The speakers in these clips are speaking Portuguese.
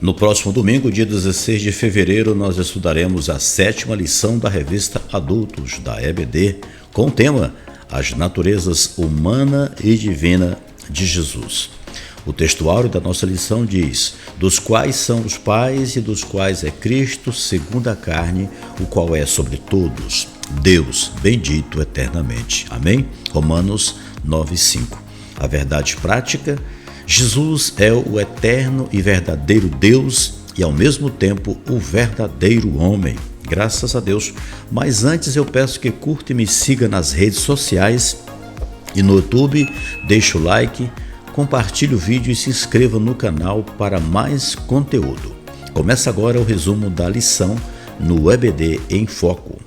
No próximo domingo, dia 16 de fevereiro, nós estudaremos a 7ª lição da revista Adultos, da EBD, com o tema As Naturezas Humana e Divina de Jesus. O textuário da nossa lição diz: dos quais são os pais e dos quais é Cristo, segundo a carne, o qual é sobre todos, Deus, bendito eternamente. Amém? Romanos 9:5. A verdade prática: Jesus é o eterno e verdadeiro Deus e, ao mesmo tempo, o verdadeiro homem. Graças a Deus. Mas antes eu peço que curta e me siga nas redes sociais e no YouTube, deixe o like, compartilhe o vídeo e se inscreva no canal para mais conteúdo. Começa agora o resumo da lição no EBD em Foco.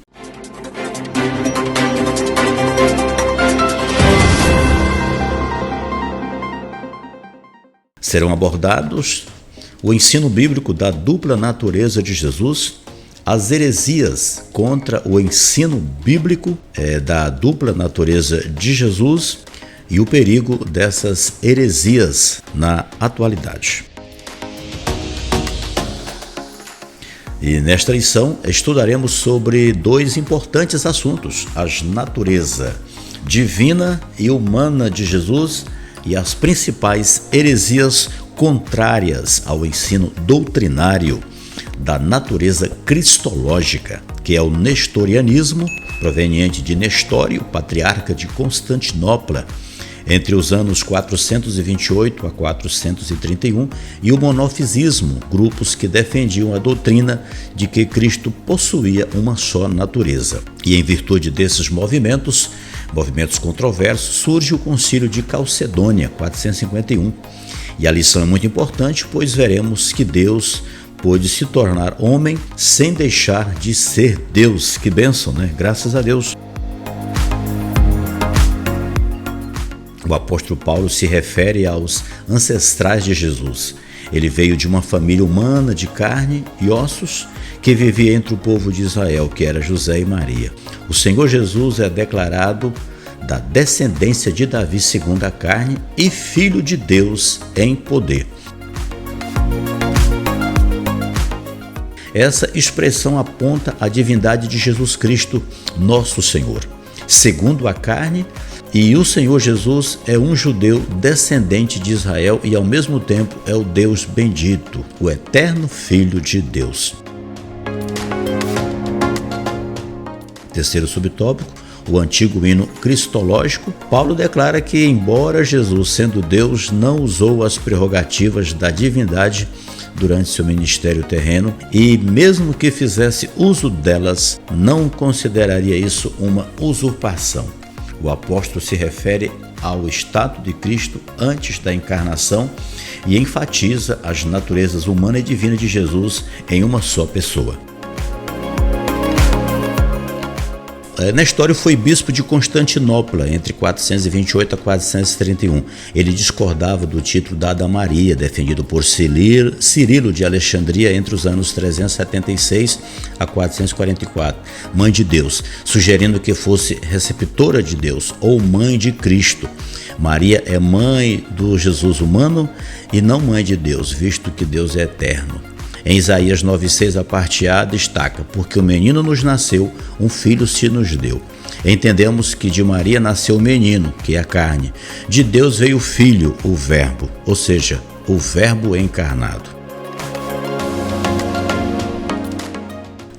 Serão abordados o ensino bíblico da dupla natureza de Jesus, as heresias contra o ensino bíblico da dupla natureza de Jesus e o perigo dessas heresias na atualidade. E nesta lição estudaremos sobre dois importantes assuntos: a natureza divina e humana de Jesus e as principais heresias contrárias ao ensino doutrinário da natureza cristológica, que é o nestorianismo, proveniente de Nestório, patriarca de Constantinopla, entre os anos 428 a 431, e o monofisismo, grupos que defendiam a doutrina de que Cristo possuía uma só natureza. E em virtude desses movimentos controversos, surge o Concílio de Calcedônia, 451. E a lição é muito importante, pois veremos que Deus pôde se tornar homem sem deixar de ser Deus. Que bênção, né? Graças a Deus. O apóstolo Paulo se refere aos ancestrais de Jesus. Ele veio de uma família humana de carne e ossos que vivia entre o povo de Israel, que era José e Maria. O Senhor Jesus é declarado da descendência de Davi segundo a carne e filho de Deus em poder. Essa expressão aponta a divindade de Jesus Cristo, nosso Senhor, segundo a carne, e o Senhor Jesus é um judeu descendente de Israel e, ao mesmo tempo, é o Deus bendito, o eterno Filho de Deus. Terceiro subtópico, o antigo hino cristológico. Paulo declara que, embora Jesus, sendo Deus, não usou as prerrogativas da divindade durante seu ministério terreno e, mesmo que fizesse uso delas, não consideraria isso uma usurpação. O apóstolo se refere ao estado de Cristo antes da encarnação e enfatiza as naturezas humana e divina de Jesus em uma só pessoa. Nestório foi bispo de Constantinopla entre 428 a 431. Ele discordava do título dado a Maria, defendido por Cirilo de Alexandria entre os anos 376 a 444, mãe de Deus, sugerindo que fosse receptora de Deus ou mãe de Cristo. Maria é mãe do Jesus humano e não mãe de Deus, visto que Deus é eterno. Em Isaías 9,6, a parte A destaca: porque o menino nos nasceu, um filho se nos deu. Entendemos que de Maria nasceu o menino, que é a carne. De Deus veio o Filho, o Verbo, ou seja, o Verbo encarnado.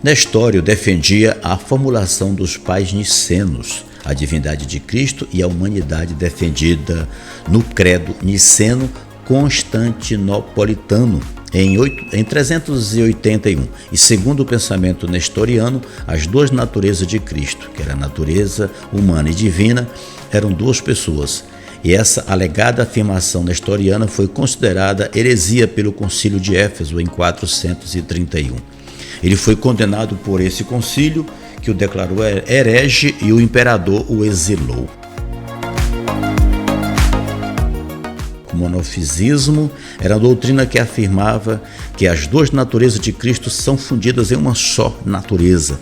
Nestório defendia a formulação dos pais nicenos, a divindade de Cristo e a humanidade defendida no credo niceno constantinopolitano, em 381, e segundo o pensamento nestoriano, as duas naturezas de Cristo, que era a natureza humana e divina, eram duas pessoas, e essa alegada afirmação nestoriana foi considerada heresia pelo Concílio de Éfeso em 431. Ele foi condenado por esse concílio, que o declarou herege, e o imperador o exilou. O monofisismo era a doutrina que afirmava que as duas naturezas de Cristo são fundidas em uma só natureza.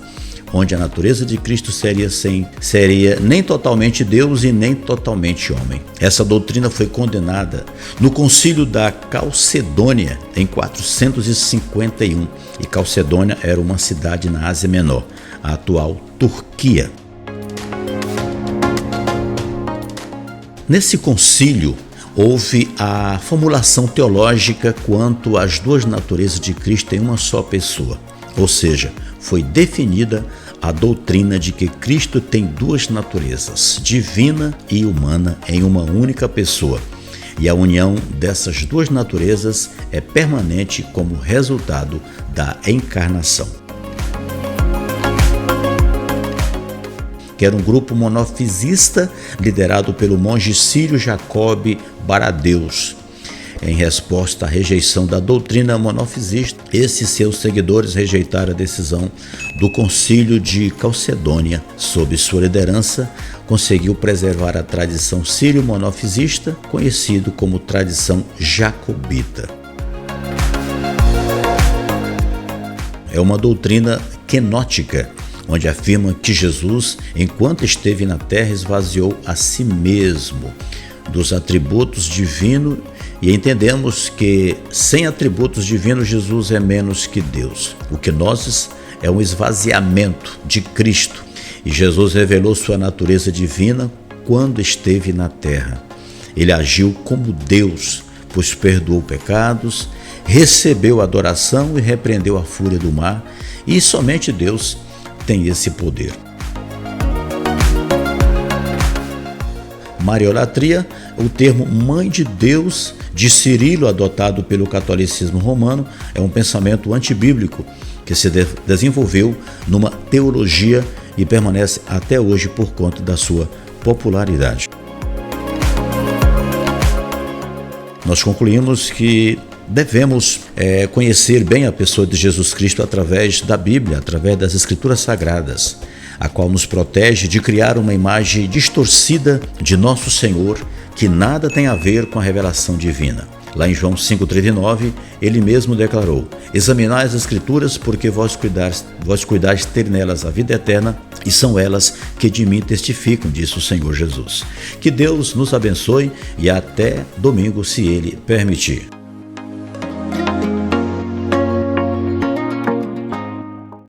onde a natureza de Cristo seria nem totalmente Deus e nem totalmente homem. Essa doutrina foi condenada no Concílio da Calcedônia em 451, e Calcedônia era uma cidade na Ásia Menor, a atual Turquia. Nesse concílio, houve a formulação teológica quanto às duas naturezas de Cristo em uma só pessoa, ou seja, foi definida a doutrina de que Cristo tem duas naturezas, divina e humana, em uma única pessoa, e a união dessas duas naturezas é permanente como resultado da encarnação. Que era um grupo monofisista liderado pelo monge sírio Jacob Baradeus. Em resposta à rejeição da doutrina monofisista, esses seus seguidores rejeitaram a decisão do Concílio de Calcedônia. Sob sua liderança, conseguiu preservar a tradição sírio-monofisista, conhecido como tradição jacobita. É uma doutrina quenótica, onde afirma que Jesus, enquanto esteve na terra, esvaziou a si mesmo dos atributos divinos, e entendemos que sem atributos divinos Jesus é menos que Deus. O kenosis é um esvaziamento de Cristo, e Jesus revelou sua natureza divina quando esteve na terra. Ele agiu como Deus, pois perdoou pecados, recebeu adoração e repreendeu a fúria do mar, e somente Deus tem esse poder. Mariolatria, o termo mãe de Deus de Cirilo, adotado pelo catolicismo romano, é um pensamento antibíblico que se desenvolveu numa teologia e permanece até hoje por conta da sua popularidade. Nós concluímos que devemos conhecer bem a pessoa de Jesus Cristo através da Bíblia, através das Escrituras Sagradas, a qual nos protege de criar uma imagem distorcida de Nosso Senhor, que nada tem a ver com a revelação divina. Lá em João 5,39, ele mesmo declarou: examinai as Escrituras, porque vós cuidais ter nelas a vida eterna, e são elas que de mim testificam, disse o Senhor Jesus. Que Deus nos abençoe e até domingo, se Ele permitir.